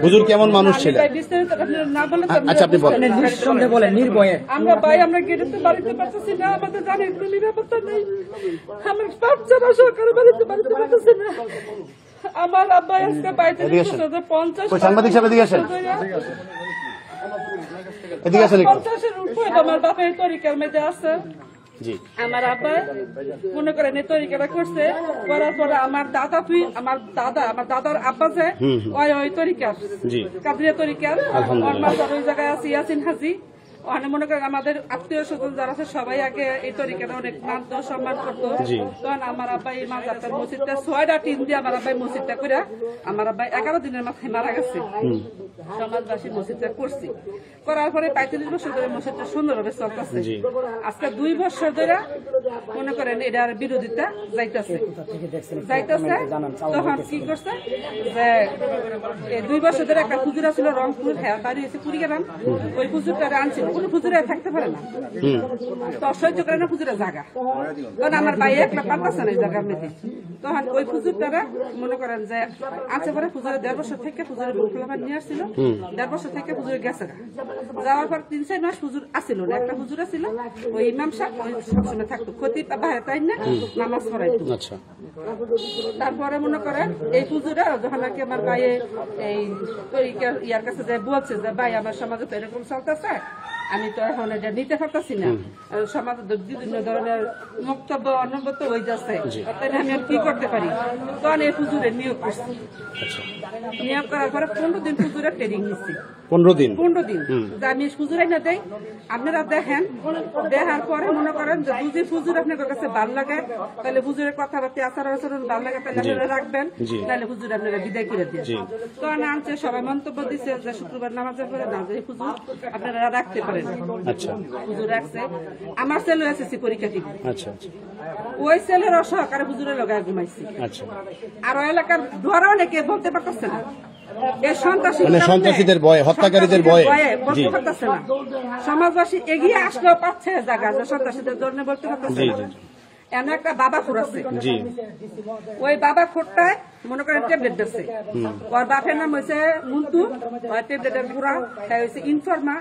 হুজুর কেমন মানুষ ছিলেন? আচ্ছা আপনি বলেন। নির্ভয়ে আমরা ভাই আমরা গেটে বাড়িতে পারতেছি না, আমাদের জানেন কোনো নিরাপত্তা নেই, আমার বাচ্চারা সহকারে বাড়িতে পারতেছি না। আমার আব্বা আজকে বাড়িতে 50 সাংবাদিক সাহেব এদিকে আসেন, এদিকে আসেন। 50-এর উপরে আমার বাপের তরিকার মধ্যে আছে। আমার আব্বা মনে করেন এই তরিকাটা করছে, করার পরে আমার দাদার আব্বা যে ওই তরিকার কাদরিয়া তরিকার ওই জায়গায় আছে ইয়াসিন হাজি। ওখানে মনে করেন আমাদের আত্মীয় স্বজন যারা আছে সবাই আগে এই তরিকাটা অনেক মানত সম্মান করতো। তখন আমার আব্বা এই মাজারটার মসজিদটা 6টা টিন দিয়ে আমার আব্বাই মসজিদটা করে আমার আব্বাই 11 দিনের মাথায় মারা গেছে। সমাজবাসী মসজিদটা করছি, করার পরে 35 বছর ধরে মসজিদটা সুন্দরভাবে চলতেছে। আজকে 2 বছর ধরে মনে করেন এটার বিরোধিতা যাইতেছে। তখন কি করছে যে 2 বছর ধরে একটা হুজুর ছিল রংপুর, হ্যাঁ বাড়ি হয়েছে কুড়িগ্রাম, ওই হুজুরটা আনছিল। কোন হুজুরে থাকতে পারে না, তো সহ্য করে না হুজুরের জায়গা। তখন আমার ভাই একলা পারতেছে না এই জায়গার মধ্যে। তখন ওই হুজুরটারা মনে করেন যে আছে পরে হুজুরের 1.5 বছর থেকে হুজুরের বকুলাবার নিয়ে আসছিল। 1.5 বছর থেকে হুজুরে গেছে, যাওয়ার পর 3-4 মাস হুজুর আসছিল না। একটা হুজুর আসছিল, ওই ইমাম সাহেব সবসময় থাকতো, খতিব বাইরে তাই না নামাজ পড়াইতো। তারপরে মনে করেন এই হুজুরা যখন নাকি আমার ভাইয়ে এই ইয়ার কাছে যে বলছে যে ভাই আমার সমাজে তো এরকম চলতেছে, আমি তো এখন এটা নিতে পারতেছি না, সমাজে বিভিন্ন ধরনের বক্তব্য অনবত হয়ে যাচ্ছে, তাহলে আমি আর কি করতে পারি। তখন এই হুজুরে নিয়োগ করছি। নিয়োগ করার পরে 15 দিন হুজুরে ট্রেনিং নিচ্ছি। 15 দিন যে আমি হুজুরাই না দেই, আপনারা দেখেন, দেখার পরে মনে করেন যে যদি হুজুর আপনার কাছে ভালো লাগে তাহলে হুজুরের কথাবার্তা আচার আচরণ ভালো লাগে তাহলে আপনারা রাখবেন, তাহলে হুজুর আপনারা বিদায় করে দিয়ে। তখন আনছে সবাই মন্তব্য দিচ্ছে যে শুক্রবার নামাজের পরে না যে হুজুর আপনারা রাখতে পারেন। হুজুর রাখছে। আমার ছেলে এসএসসি পরীক্ষা ঠিক, ওই ছেলের অসহকারে হুজুরের লগায় ঘুমাইছি। আর ওই এলাকার ধরা অনেকে বলতে পারতেছে না, সন্ত্রাসীদের ভয়ে, হত্যাকারীদের ভয়ে বলতে পারতেছে না। সমাজবাসী এগিয়ে আসলেও পাচ্ছে জায়গা যে সন্ত্রাসীদের জন্য বলতে পারতেছে না। এমন একটা বাবা খুর আছে, ওই বাবা খুরটায় মনে করেন ট্যাবলেট দিচ্ছে। ওর বাপের নাম হয়েছে মুন্টু, ওই ট্যাবলেটের পুরা হয়েছে ইনফরমা,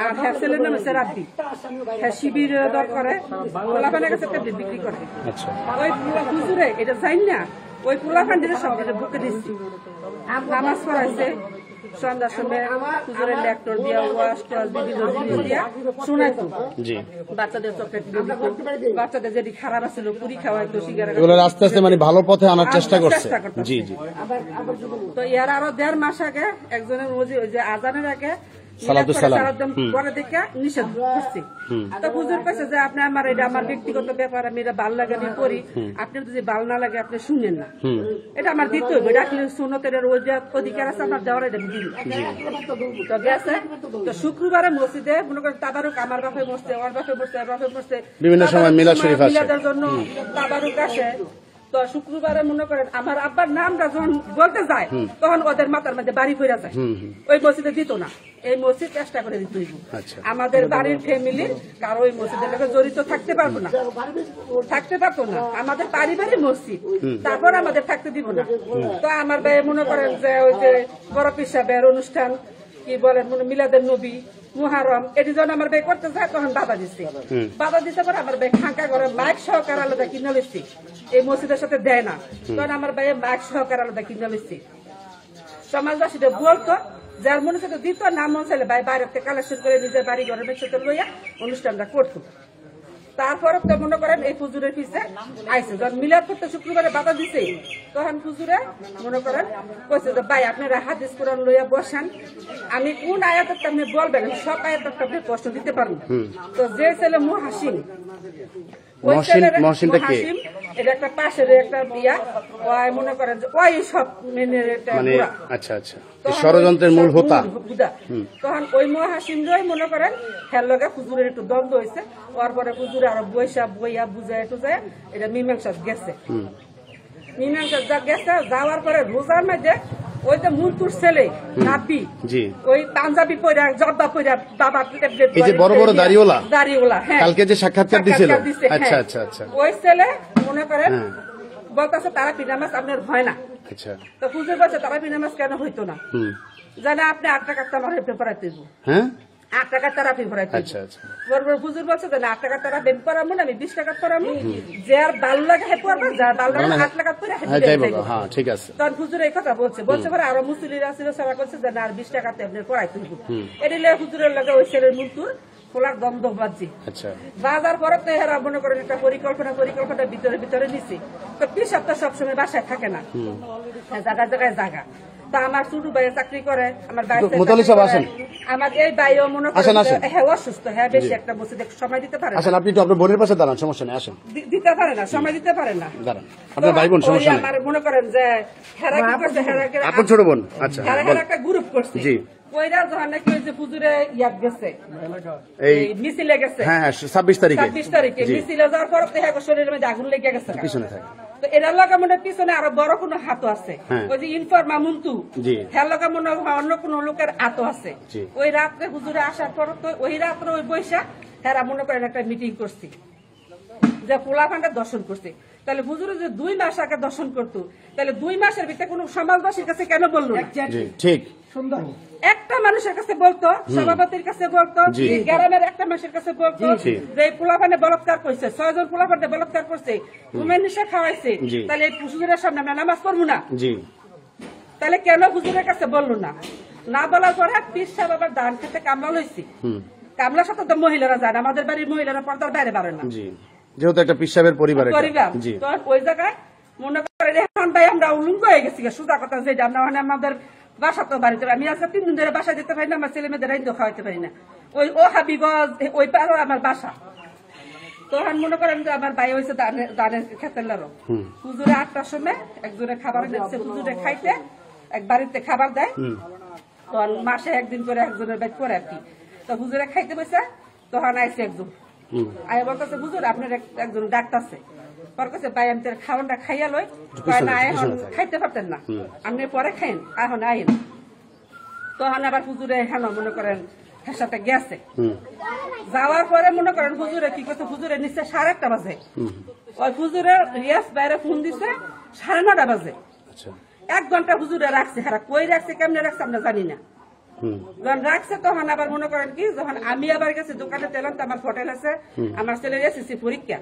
আর হ্যাঁ ছেলের নাম হচ্ছে রাব্বি। হ্যাঁ শিবির দর করে, পোলাপানের কাছে ট্যাবলেট বিক্রি করে। ওই হুজুরে এটা জানি না, ওই পোলাপানটির সব বুকে দিচ্ছি, নামাজ পড়াইছে। সন্ধ্যার সময় হুজুরের লেকচার দিয়া ওয়াজ টোয়াজ বিভিন্ন জিনিস দিয়া শোনাইতো। বাচ্চাদের চকলেট দিত, বাচ্চাদের যেটি খারাপ আছিল পুরি খাওয়াইতো, সিগারেট, এগুলো আস্তে আস্তে মানে ভালো পথে আনার চেষ্টা করছে। তো এর আরো 1.5 মাস আগে একজনের ওই যে আজানের আগে নিষেধ করছি। তো হুজুর কইছে যে আপনি আমার এটা আমার ব্যক্তিগত ব্যাপার, আমি এটা ভাল লাগে আমি করি, আপনি যদি ভাল না লাগে আপনি শুনেন না, এটা আমার দিতে হবে, এটা আসলে সুন্নতের অধিকার আছে আমার দেওয়ার, এটা দিন। তো গেছে, তো শুক্রবারে মসজিদে মনে করেন তাবারুক, আমার বাপে বসছে, ওর বাপে বসছে, ওর বাপে বসছে, বিভিন্ন সময় মিলাদ শরীফ আসে, মিলাদের জন্য তাবারুক আসে। তো শুক্রবারে মনে করেন আমার আব্বার নামটা যখন বলতে যায় তখন ওদের মাথার মধ্যে বাড়ি ফিরে যায়, ওই মসজিদে দিত না। এই মসজিদ চেষ্টা করে দিতে হইব, আমাদের বাড়ির ফ্যামিলি কারো ওই মসজিদের লোক জড়িত থাকতে পারতো না, আমাদের পারিবারিক মসজিদ, তারপর আমাদের থাকতে দিব না। তো আমার ভাই মনে করেন যে ওই যে বড় পীর সাহেবের অনুষ্ঠান কি বলেন মিলাদের নবী মুহারম, এটি যখন আমার ভাই করতে যায় তখন বাধা দিচ্ছে, বাধা দিতে পারে আমার ভাই ফাঁকা করে মাইক সহকার আলাদা কিনে লিখছি, এই মসজিদের সাথে দেয় না, তখন আমার ভাই মাইক সহকার আলাদা কিনে লিখছি। সমাজবাসীদের বলতো যার মনে সাথে দিত না মন চাইলে ভাই বাইরে থেকে কালেকশন করে নিজের বাড়ি ঘরের সাথে লইয়া অনুষ্ঠানটা করতো। তারপরে তো মনে করেন এই হুজুরের পিছে আইসে, যখন মিলাদ করতে শুক্রবারে বাধা দিছে তখন হুজুরে মনে করেন কইছে যে ভাই আপনারা হাদিস কোরআন লইয়া বসান, আমি কোন আয়াতের আপনি বলবেন সব আয়াতের আপনি প্রশ্ন দিতে পারবেন। তো যে ছেলে মুহাসিন, ওই ছেলের মুহাসিন এটা একটা পাশের একটা বিয়া, ওই মনে করেন যে ওই সব মেনের একটা আচ্ছা আচ্ছা ষড়যন্ত্রের মূল হোতা। তখন ওই মহাসিনরাই মনে করেন হের লগে হুজুরের একটু দ্বন্দ্ব হয়েছে, ওর পরে হুজুরে আরো বইয়া বুঝায় টুজায় এটা মীমাংসা গেছে। মীমাংসা যা গেছে, যাওয়ার পরে রোজার মধ্যে ওই যে মুন্তুর ছেলে নাব্বি, ওই পাঞ্জাবি পরে জব্বা পরে বাবা এই যে বড় বড় দাড়িওয়ালা, হ্যাঁ কালকে যে সাক্ষাৎকার দিছিল, আচ্ছা আচ্ছা আচ্ছা, ওই ছেলে মনে করেন বলতেছে তারা পিনামাস আপনার ভয় না, আচ্ছা তো হুজুর বলছে তারা নামাজ কেন হইতো না জানে আপনি 8 টাকা তারা পেপারে দেবো হ্যাঁ 8 টাকা তারা পেপারে আচ্ছা আচ্ছা বরবর হুজুর বলছে যে 8 টাকা তারা বেম করাবো না আমি 20 টাকা করাবো যার ভালো লাগে হে পড়বে যার ভালো লাগে 8 টাকা করে হ্যাঁ যাই বাবা হ্যাঁ ঠিক আছে তখন হুজুর এই কথা বলছে পরে আরো মুসলিরা ছিল সবাই বলছে যে না আর 20 টাকাতে আপনি পড়াইতে হবে এটা নিয়ে হুজুরের লাগে ওই ছেলের মুন্তুর খোলার দ্বন্দ্ব বাজছে আচ্ছা বাজার পরে তো এরা মনে করেন একটা পরিকল্পনা ভিতরে নিচ্ছে তো পিসাব তো সবসময় বাসায় থাকে না জায়গায় জায়গায় জায়গা তা আমার ছোট ভাইয়ের চাকরি করে আমার আমার এই ভাইও মনে করেন হ্যাঁ অসুস্থ হ্যাঁ বেশি একটা মসজিদে সময় দিতে পারে আসেন আপনি একটু আপনার বোনের পাশে দাঁড়ান সমস্যা নেই আসেন দিতে পারে না সময় দিতে পারে না দাঁড়ান আপনার ভাই বোন সমস্যা নেই আমার মনে করেন যে হেরা কি করছে আপন ছোট বোন আচ্ছা হেরা একটা গ্রুপ করছে জি ওইরা যখন নাকি ওই যে হুজুরে ইয়াদ গেছে এই মিছিলে গেছে হ্যাঁ হ্যাঁ 26 তারিখে মিছিলে যাওয়ার পর তো হ্যাঁ শরীরের মধ্যে আগুন লেগে গেছে পিছনে থাকে তো এরা লগা মনে পিছনে আরো বড় কোনো হাত আছে ওই যে ইনফরমা মুন্তু হ্যাঁ লগা মনে অন্য কোনো লোকের হাত আছে ওই রাত্রে হুজুরে আসার পর তো ওই রাত্রে ওই বৈশাখ হ্যাঁ মনে করেন একটা মিটিং করছি যে পোলাপানটা দর্শন করছে তাহলে হুজুরে যে 2 মাস আগে দর্শন করতো তাহলে 2 মাসের ভিতরে কোন সমাজবাসীর কাছে কেন বললো না ঠিক সুন্দর একটা মানুষের কাছে বলতো সভাপতির কাছে বলতো গ্রামের একটা মানুষের কাছে বলতো যে পোলাপানে বলৎকার করছে 6 জন পোলাপানে বলৎকার করছে ঘুমের নিশা খাওয়াইছে তাহলে এই হুজুরের সামনে আমরা নামাজ পড়বো না তাহলে কেন হুজুরের কাছে বললো না বলার পরে পীর সাহেব আবার ধান খেতে কামলা লইছি কামলার সাথে তো মহিলারা যায় আমাদের বাড়ির মহিলারা পর্দার বাইরে বাড়ে না যেহেতু একটা পীর সাহেবের পরিবার তো ওই জায়গায় মনে করেন এখন ভাই আমরা উলুঙ্গ হয়ে গেছি সোজা কথা যে আমরা আমাদের বাসা তো বাড়িতে আমি আজকে 3 দিন ধরে বাসা যেতে পারি না আমার ছেলে মেয়েদের রাইন্দ খাওয়াইতে পারি না ওই ও হাবিগঞ্জ ওই পারো আমার বাসা তখন মনে করেন যে আমার ভাই হয়েছে দানের খেতের লারো হুজুরে 8টার সময় একজনে খাবার দিচ্ছে হুজুরে খাইতে এক বাড়িতে খাবার দেয় তখন মাসে একদিন করে একজনের বাইক করে আর কি তো হুজুরে খাইতে বসে তখন আইসে একজন আয় বলতেছে হুজুর আপনার একজন ডাক্তার আছে পর কাছে ভাই আমি তোর খাওয়ানটা খাইয়া লই না এখন খাইতে পারতেন না আপনি পরে খাইন এখন আইন তখন আবার হুজুরে হেন মনে করেন হেসাতে গেছে যাওয়ার পরে মনে করেন হুজুরে কি করছে হুজুরে নিচে 1:30 বাজে ওই হুজুরের রিয়াজ বাইরে ফোন দিছে 9:30 বাজে 1 ঘন্টা হুজুরে রাখছে হারা কই রাখছে কেমনে রাখছে আমরা জানি না যখন রাখছে তখন আবার মনে করেন কি যখন আমি আবার গেছি দোকানে তেলাম তো আমার হোটেল আছে আমার ছেলের এসএসসি পরীক্ষা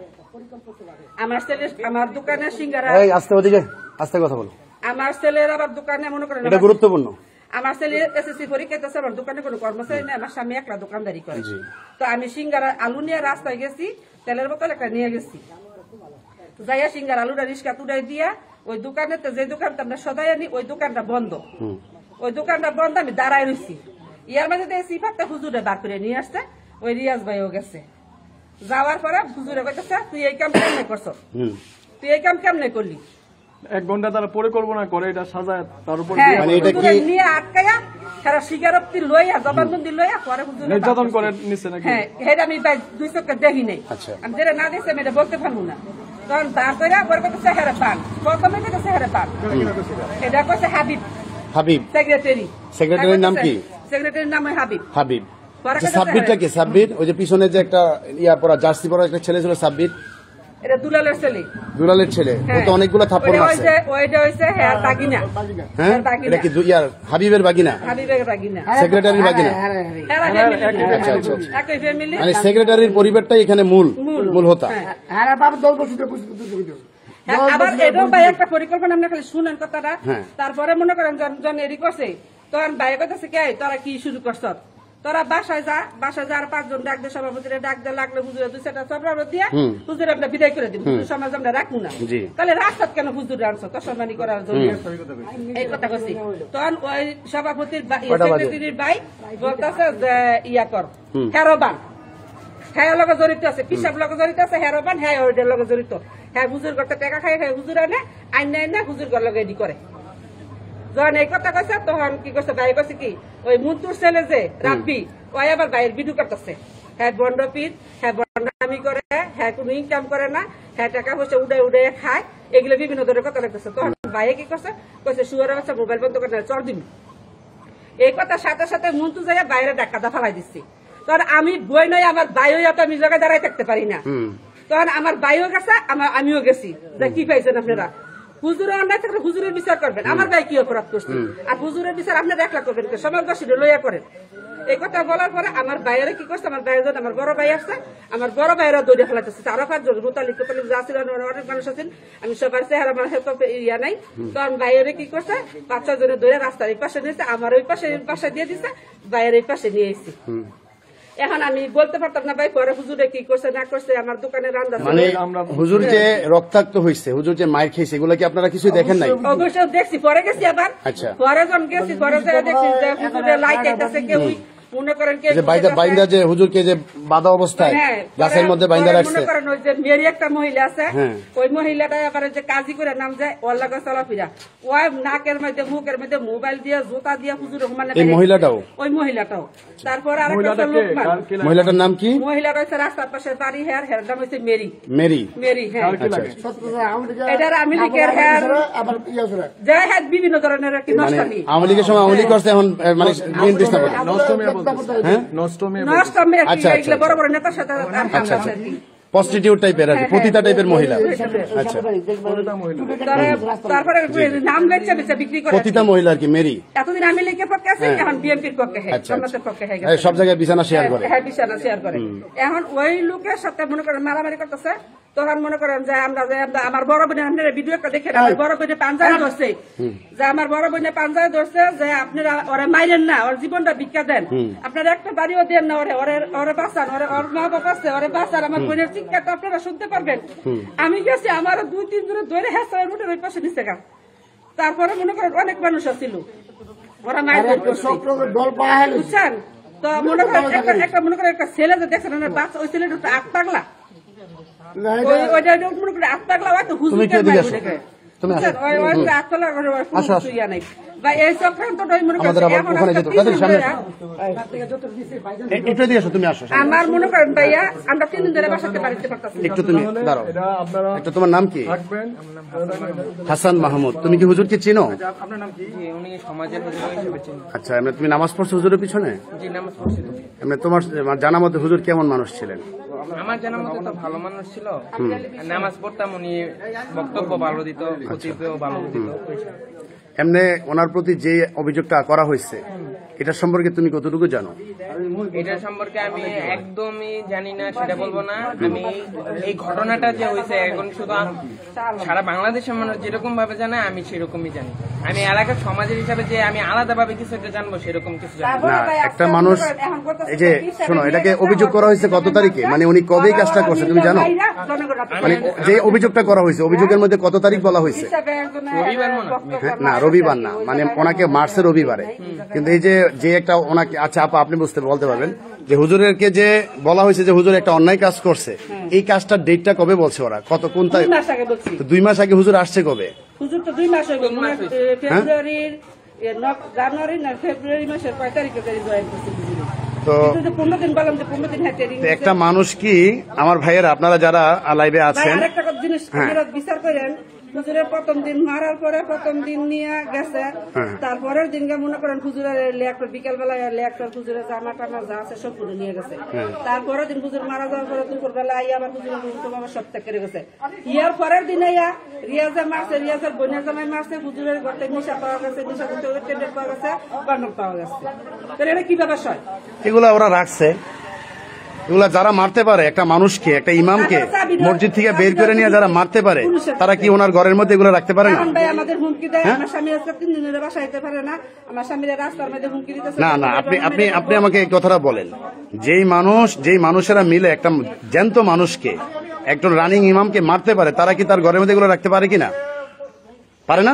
আমার দোকানে সিঙ্গারা আস্তে ওদিকে আস্তে কথা বলো আমার ছেলের আবার দোকানে মনে করেন এটা গুরুত্বপূর্ণ আমার ছেলে এসএসসি পরীক্ষা দিতেছে আমার দোকানে কোনো কর্মচারী নেই আমার স্বামী একলা দোকানদারি করে তো আমি সিঙ্গারা আলু নিয়ে রাস্তায় গেছি তেলের বোতল একটা নিয়ে গেছি যাইয়া সিঙ্গার আলুটা রিস্কা তুড়াই দিয়া ওই দোকানে যে দোকানটা আমরা সদাই আনি ওই দোকানটা বন্ধ ওই দোকানটা বন্ধ আমি দাঁড়াই রয়েছি ইয়ার মাঝে সিফাতটা হুজুরে বার করে নিয়ে আসছে ওই রিয়াজ ভাইও গেছে যাওয়ার পরে হুজুরে কইতেছে তুই এই কাম কেমনে করছ তুই এই কাম কেমনে করলি 1 ঘন্টা তারা পরিকল্পনা করে এটা সাজায় তার উপর মানে এটা কি নিয়ে আটকায়া সারা সিগারতি লইয়া জবানবন্দি লইয়া পরে হুজুরে নির্যাতন করে নিছে নাকি হ্যাঁ এটা আমি ভাই 2 চোখে দেখি নাই আমি যেটা না দেখছি আমি এটা বলতে পারবো না তখন বার করে পরে কইতেছে হেরে পান প্রথমে কইতেছে হেরে পান এটা কইছে হাবিব সেক্রেটারির নাম কি সেক্রেটারির নাম হাবিব সাব্বিরটা কি সাব্বির ওই যে পিছনে যে একটা ইয়া পরা জার্সি পরা একটা ছেলে ছিল সাব্বির এটা দুলালের ছেলে ও তো অনেকগুলো থাপ্পড় মারছে ওইটা হইছে হ্যাঁ বাগিনা হ্যাঁ এটা কি ইয়ার হাবিবের বাগিনা সেক্রেটারির বাগিনা আচ্ছা আচ্ছা একই ফ্যামিলি মানে সেক্রেটারির পরিবারটাই এখানে মূল হতা আরে বাবা দল বসে আবার এটাও ভাই একটা পরিকল্পনা আমরা খালি শুনেন কথাটা তারপরে মনে করেন জন এরি করছে তখন ভাই কইতেছে কে তোরা কি শুরু করছ তোরা বাসায় যাওয়ার 5 জন ডাক দে সভাপতিরে ডাক দে লাগলে হুজুরে 2-4টা চপড়া দিয়া হুজুরে আমরা বিদায় করে দিব হুজুর সমাজ আমরা রাখবো না তাহলে রাস্তাত কেন হুজুর আনছো তো সম্মানী করার জন্য এই কথা কইছি তখন ওই সভাপতির সেক্রেটারির ভাই বলতাছে যে ইয়া কর হেরোবান হ্যাঁ লগে জড়িত আছে পিসাব লগে জড়িত আছে হেরোবান হ্যাঁ ওইটার লগে জড়িত হ্যাঁ হুজুর করতে টাকা খাই হ্যাঁ হুজুর আনে আইন হুজুর ঘর লগে এডি করে যখন এই কথা কইছে তখন কি করছে ভাই কইছে কি ওই মুন্তুর ছেলে যে রাব্বি ওই আবার ভাইয়ের ভিডিও করতেছে হ্যাঁ বন্ডপির হ্যাঁ বন্ডামি করে হ্যাঁ কোনো ইনকাম করে না হ্যাঁ টাকা পয়সা উড়ে খায় এগুলো বিভিন্ন ধরনের কথা লাগতেছে তখন ভাইয়ে কি করছে কইছে শুয়ারের বাচ্চা মোবাইল বন্ধ করে চল দিবি এই কথার সাথে সাথে মুন্তু যাইয়া বাইরে ডাক্কা ফালাই দিচ্ছি তখন আমি বই নয় আমার ভাইও তো আমি জায়গায় দাঁড়াই থাকতে পারি না তখন আমার ভাইও গেছে আমিও গেছি যে কি পাইছেন আপনারা হুজুরে অন্যায় থাকলে হুজুরের বিচার করবেন, আমার ভাই কি অপরাধ করছে, আর হুজুরের বিচার আপনার একলা করবেন, সমাজবাসী লইয়া করেন। এই কথা বলার পরে আমার ভাইয়েরা কি করছে, আমার ভাইয়ের জন্য আমার বড় ভাই আসছে, আমার বড় ভাইয়েরা দৌড়ে ফেলাতেছে, আরো 5 জন রুতালিক যা ছিল অনেক মানুষ আছেন, আমি সবার চেহারা আমার ইয়া নাই, তো আমার ভাইয়েরা কি করছে 5-6 জনে দৌড়ে রাস্তার এই পাশে নিয়েছে, আমার ওই পাশে দিয়ে দিচ্ছে, ভাইয়ের এই পাশে নিয়ে এসেছি। এখন আমি বলতে পারতাম না ভাই পরে হুজুরে কি করছে না করছে, আমার দোকানে রান্না মানে হুজুর যে রক্তাক্ত হয়েছে, হুজুর যে মায়ের খেয়েছে, এগুলো কি আপনারা কিছু দেখেন নাই? অবশ্যই দেখছি, পরে গেছি আবার, আচ্ছা। পরে যখন গেছি পরে দেখছি যে হুজুরে লাইট আইতাছে, কেউ মনে করেন কে বাইন্দা যে হুজুরকে যে বাধা অবস্থায় গাছের মধ্যে বাইন্দা রাখছে, মনে করেন ওই যে মেরি একটা মহিলা আছে, ওই মহিলাটা আবার যে কাজী করে নাম যায় ওর লাগা চলাফিরা, ওই নাকের মধ্যে মুখের মধ্যে মোবাইল দিয়ে জুতা দিয়ে হুজুর মানে এই মহিলাটাও, ওই মহিলাটাও। তারপরে আরেকটা লোকমান, মহিলাটার নাম কি? মহিলাটা হচ্ছে রাস্তার পাশে বাড়ি, হের নাম হচ্ছে মেরি। মেরি, মেরি, হ্যাঁ। আচ্ছা। এটার আওয়ামী লীগের হের যায়, হ্যাঁ বিভিন্ন ধরনের কি নষ্টামি, আওয়ামী লীগের সময় আওয়ামী লীগ করছে, এখন মানে বিএনপি না বলে নষ্টমী, এগুলো বড় বড় নেতার সাথে প্রস্টিটিউট টাইপের আর কি, পতিতা টাইপের মহিলা। আচ্ছা, তারপরে নাম বেচে বেচে বিক্রি করে পতিতা মহিলা আর কি মেরি। এতদিন আমি লীগের পক্ষে আছে, এখন বিএনপির পক্ষে, জান্নাতের পক্ষে হয়ে গেছে, সব জায়গায় বিছানা শেয়ার করে। হ্যাঁ, বিছানা শেয়ার করে। এখন ওই লোকের সাথে মনে করেন মারামারি করতেছে, তখন মনে করেন যে আমরা আমার বড় বোনের আপনারা ভিডিও দেখে আমার বড় বোনের পাঞ্জায় ধরছে, যে আমার বড় বোনের পাঞ্জায় ধরছে যে আপনারা ওরে মাইরেন না, ওর জীবনটা ভিক্ষা দেন, আপনারা একটা বাড়িও দেন না, ওরে বাঁচান, ওর মা বাবা আছে, ওরে বাঁচান, আমার বোনের চিৎকারটা আপনারা শুনতে পারবেন। আমি গেছি, আমার 2-3 জনে ধরে হ্যাঁ রুটের ওই পাশে নিচে গা, তারপরে মনে করেন অনেক মানুষ ছিল, ওরা মায়ের বুঝছেন। তো মনে করেন একটা মনে করেন একটা ছেলে যে দেখছেন বাচ্চা, ওই ছেলেটা আট পাগলা, মনে করে আট পাগলা হয়তো হুজুর আমার মনে করেন ভাইয়া আমরা 3 দিন ধরে বাসাতে বাড়িতে পারতাম। একটু তুমি দাঁড়াও, একটু তোমার নাম কি? হাসান মাহমুদ। তুমি কি হুজুরকে চিনো? আপনার নাম কি? উনি সমাজের হুজুর হিসেবে চিনি। আচ্ছা, এমনি তুমি নামাজ পড়ছো হুজুরের পিছনে? জি, নামাজ পড়ছি। এমনি তোমার জানা মতে হুজুর কেমন মানুষ ছিলেন? আমার জানা মতে তো ভালো মানুষ ছিল, নামাজ পড়তাম, উনি বক্তব্য ভালো দিত, খতিবও ভালো দিত। এমনি ওনার প্রতি যে অভিযোগটা করা হয়েছে এটা সম্পর্কে তুমি কতটুকু জানো? এটা সম্পর্কে আমি একদমই জানি না, সেটা বলবো না। আমি এই ঘটনাটা যে হয়েছে এখন শুধু সারা বাংলাদেশের মানুষ যেরকম ভাবে জানে আমি সেরকমই জানি। আমি এলাকার সমাজের হিসাবে যে আমি আলাদা ভাবে কিছু একটা জানবো সেরকম কিছু জানি না। একটা মানুষ এই যে শোনো, এটাকে অভিযোগ করা হয়েছে কত তারিখে, মানে উনি কবে কাজটা করছে তুমি জানো? মানে যে অভিযোগটা করা হয়েছে অভিযোগের মধ্যে কত তারিখ বলা হয়েছে? রবিবার মনে হয়। না, রবিবার না, মানে ওনাকে মার্চে রবিবারে। কিন্তু এই যে একটা ওনাকে, আচ্ছা আপা আপনি বলতে পারবেন যে হুজুরেরকে যে বলা হয়েছে যে হুজুর একটা অন্যায় কাজ করছে, এই কাজটার ডেটটা কবে বলছে ওরা? কোন তারিখ? 2 মাস আগে হুজুর আসছে কবে? হুজুর তো 2 মাস হইব, ফেব্রুয়ারির জানুয়ারি না ফেব্রুয়ারি মাসের 5 তারিখে জয়েন করছে হুজুর। তো 15 দিন বললাম যে 15 দিন হেটেরিং। একটা মানুষ কি, আমার ভাইয়েরা আপনারা যারা লাইভে আছেন, আরেকটা জিনিস আপনারা বিচার করেন, হুজুরের প্রথম দিন মারার পরে প্রথম দিন নিয়ে গেছে, তারপরের দিনকে মনে করেন হুজুরের লেকচার বিকেল বেলা লেকচার হুজুরের জামা টামা যা আছে সব পুরো নিয়ে গেছে। তারপরের দিন হুজুর মারা যাওয়ার পরে দুপুর বেলা আইয়া আবার হুজুরের তোমার সব ত্যাগ করে গেছে। ইয়ার পরের দিন আইয়া রিয়াজা মারছে, রিয়াজের বোনের জামাই মারছে, হুজুরের ঘরতে নিশা পাওয়া গেছে, নিশা টেন্ডার পাওয়া গেছে, বান্ডল পাওয়া গেছে। তাহলে এটা কি ব্যাপার হয়? এগুলা ওরা রাখছে, এগুলা যারা মারতে পারে একটা মানুষকে, একটা ইমামকে মসজিদ থেকে বের করে নিয়ে যারা মারতে পারে, তারা কি ওনার ঘরের মধ্যে এগুলো রাখতে পারে না? আমাদের হুমকি দেয়, আমার স্বামী আজকে 3 দিনের বাসা যেতে পারে না, আমার স্বামীরা রাস্তার মধ্যে হুমকি দিতেছে। না না, আপনি আমাকে এই কথাটা বলেন, যেই মানুষেরা মিলে একটা জ্যান্ত মানুষকে, একজন রানিং ইমামকে মারতে পারে, তারা কি তার ঘরের মধ্যে এগুলো রাখতে পারে কিনা? পারে না?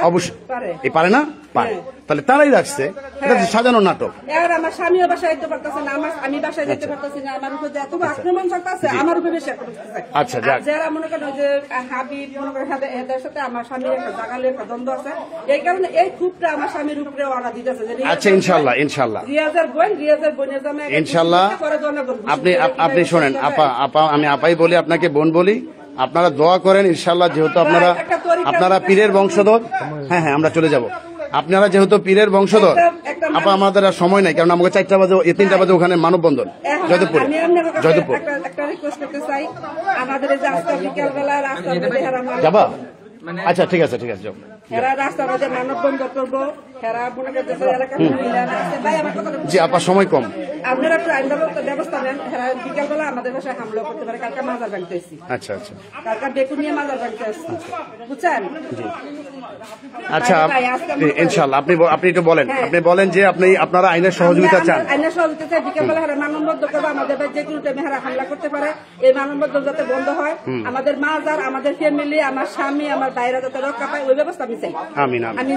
অবশ্যই পারে না, পারে। তাহলে তারাই রাখছে, এটা সাজানো নাটক। আমার স্বামীও বাসায় যেতে পারতেছে না, আমি বাসায় যেতে পারতেছি না, আমার উপর এত আক্রমণ চলতেছে, আমার উপর বেশি আক্রমণ চলতেছে। আচ্ছা, যাক, যারা মনে করেন যে হাবিব মনে করেন এদের সাথে আমার স্বামীর একটা জাগালে একটা দ্বন্দ্ব আছে, এই কারণে এই খুবটা আমার স্বামীর উপরে ওরা দিতেছে। আচ্ছা, ইনশাল্লাহ রিয়াজের বোনের জামাই ইনশাল্লাহ। আপনি শোনেন আপা, আমি আপাই বলি, আপনাকে বোন বলি, আপনারা দোয়া করেন ইনশাল্লাহ, যেহেতু আপনারা পীরের বংশধর। হ্যাঁ, আমরা চলে যাব। আপনারা যেহেতু পীরের বংশধর, আপা আমাদের আর সময় নাই, কারণ আমাকে 4টা বাজে 3টা বাজে ওখানে মানববন্ধন জয়দেবপুর। একটা রিকোয়েস্ট করতে চাই, আমাদের এই যে আজকে বিকেল বেলা রাস্তার মধ্যে যাবা? মানে আচ্ছা ঠিক আছে যাও। এরা রাস্তার মধ্যে মানব বন্ধ করবো, এরা মনে করতেছে এলাকা ভাই আমার কথা জি আপা সময় কম। আপনারা একটু আইনগত ব্যবস্থা নেন। এরা বিকালবেলা আমাদের বাসায় হামলা করতে পারে। কালকে মাজার ভাঙতে এসেছি, আচ্ছা কালকে বেকু নিয়ে মাজার ভাঙতে এসেছি, বুঝছেন? আচ্ছা ইনশাল্লাহ আপনি একটু বলেন, আপনি বলেন যে আপনারা আইনের সহযোগিতা চান। আইনের সহযোগিতা চাই। বিকালবেলা হারা মানববদ্ধ করবো, আমাদের ভাই যে কোনো টাইমে হারা হামলা করতে পারে। এই মানববদ্ধ যাতে বন্ধ হয়, আমাদের মাজার, আমাদের ফ্যামিলি, আমার স্বামী, আমার বাইরে যাতে রক্ষা পায়, ওই ব্যবস্থা আমি চাই। আমিন। আমি